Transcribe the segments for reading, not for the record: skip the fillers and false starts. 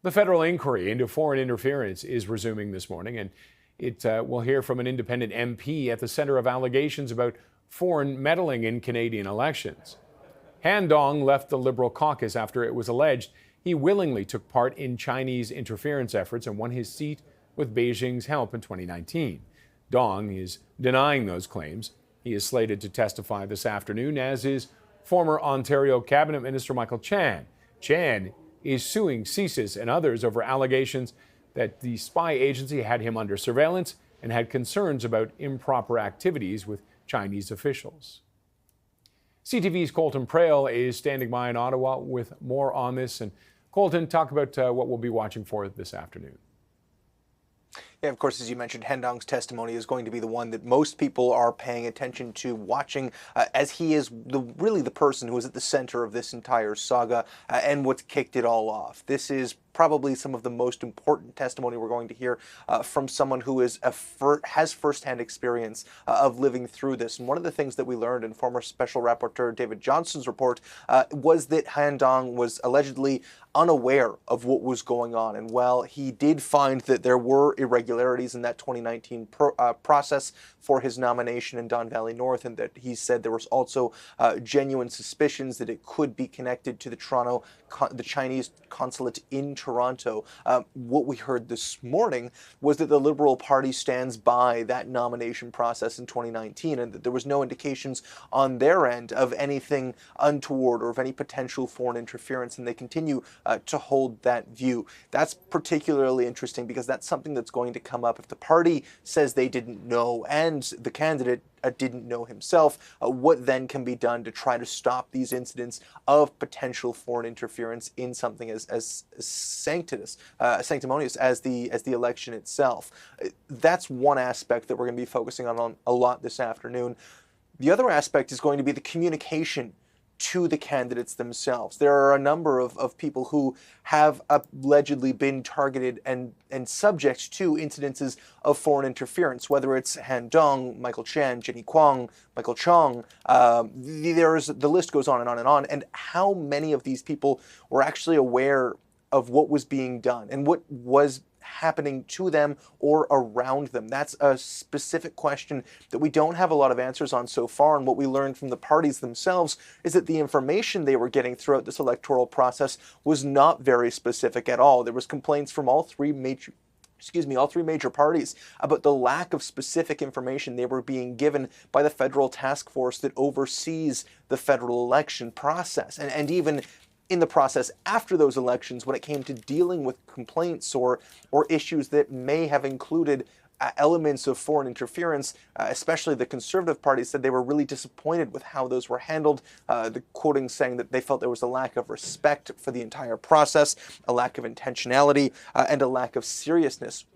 The federal inquiry into foreign interference is resuming this morning, and it will hear from an independent MP at the center of allegations about foreign meddling in Canadian elections. Han Dong left the Liberal caucus after it was alleged he willingly took part in Chinese interference efforts and won his seat with Beijing's help in 2019. Dong is denying those claims. He is slated to testify this afternoon, as is former Ontario Cabinet Minister Michael Chan. Chan is suing CSIS and others over allegations that the spy agency had him under surveillance and had concerns about improper activities with Chinese officials. CTV's Colton Prail is standing by in Ottawa with more on this. And Colton, talk about what we'll be watching for this afternoon. Yeah, of course, as you mentioned, Han Dong's testimony is going to be the one that most people are paying attention to, watching, as he is really the person who is at the center of this entire saga and what's kicked it all off. This is probably some of the most important testimony we're going to hear from someone who is has firsthand experience of living through this. And one of the things that we learned in former Special Rapporteur David Johnston's report was that Han Dong was allegedly unaware of what was going on. And while he did find that there were irregularities in that 2019 process for his nomination in Don Valley North, and that he said there was also genuine suspicions that it could be connected to the Chinese consulate in Toronto. What we heard this morning was that the Liberal Party stands by that nomination process in 2019, and that there was no indications on their end of anything untoward or of any potential foreign interference, and they continue to hold that view. That's particularly interesting because that's something that's going to come up if the party says they didn't know and the candidate didn't know himself. What then can be done to try to stop these incidents of potential foreign interference in something as sanctimonious as the election itself? That's one aspect that we're going to be focusing on a lot this afternoon. The other aspect is going to be the communication to the candidates themselves. There are a number of people who have allegedly been targeted and subject to incidences of foreign interference, whether it's Han Dong, Michael Chan, Jenny Kwong, Michael Chong. The list goes on and on and on. And how many of these people were actually aware of what was being done and what was happening to them or around them? That's a specific question that we don't have a lot of answers on so far. And what we learned from the parties themselves is that the information they were getting throughout this electoral process was not very specific at all. There was complaints from all three major parties about the lack of specific information they were being given by the federal task force that oversees the federal election process. And even in the process after those elections, when it came to dealing with complaints or issues that may have included elements of foreign interference, especially the Conservative Party said they were really disappointed with how those were handled. The quoting saying that they felt there was a lack of respect for the entire process, a lack of intentionality, and a lack of seriousness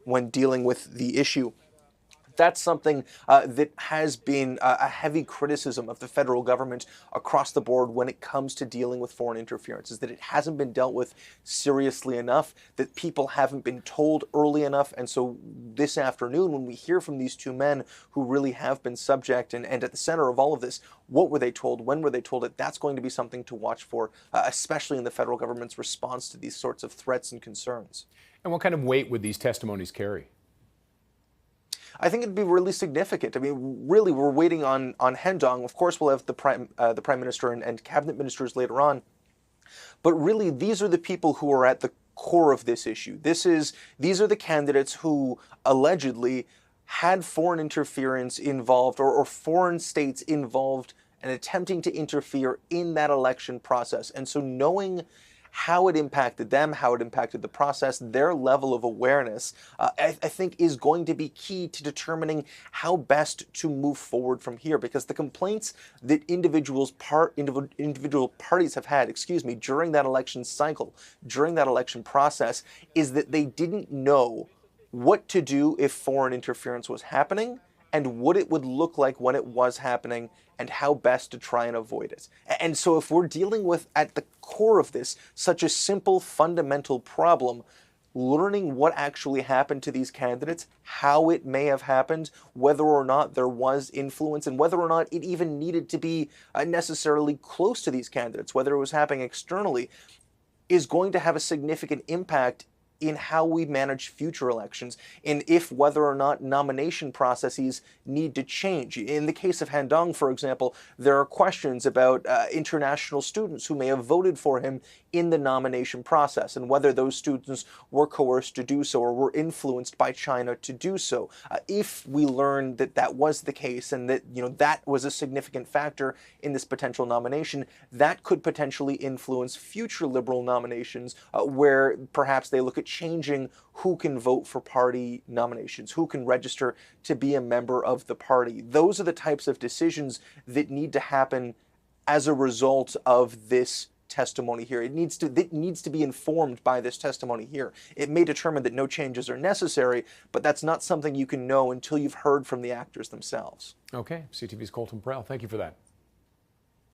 when dealing with the issue. That's something that has been a heavy criticism of the federal government across the board when it comes to dealing with foreign interference, is that it hasn't been dealt with seriously enough, that people haven't been told early enough. And so this afternoon, when we hear from these two men who really have been subject and at the center of all of this, what were they told? When were they told it? That's going to be something to watch for, especially in the federal government's response to these sorts of threats and concerns. And what kind of weight would these testimonies carry? I think it'd be really significant. I mean, really, we're waiting on Han Dong. Of course, we'll have the Prime Minister and cabinet ministers later on. But really, these are the people who are at the core of this issue. These are the candidates who allegedly had foreign interference involved or foreign states involved and attempting to interfere in that election process. And so knowing how it impacted them, how it impacted the process, their level of awareness, I think is going to be key to determining how best to move forward from here. Because the complaints that individual parties have had, during that election cycle, during that election process, is that they didn't know what to do if foreign interference was happening, and what it would look like when it was happening, and how best to try and avoid it. And so if we're dealing with, at the core of this, such a simple, fundamental problem, learning what actually happened to these candidates, how it may have happened, whether or not there was influence, and whether or not it even needed to be necessarily close to these candidates, whether it was happening externally, is going to have a significant impact in how we manage future elections and if whether or not nomination processes need to change. In the case of Han Dong, for example, there are questions about international students who may have voted for him in the nomination process and whether those students were coerced to do so or were influenced by China to do so. If we learn that that was the case and that that was a significant factor in this potential nomination, that could potentially influence future Liberal nominations where perhaps they look at changing who can vote for party nominations, who can register to be a member of the party. Those are the types of decisions that need to happen as a result of this testimony here. It needs to be informed by this testimony here. It may determine that no changes are necessary, but that's not something you can know until you've heard from the actors themselves. Okay, CTV's Colton Prail, thank you for that.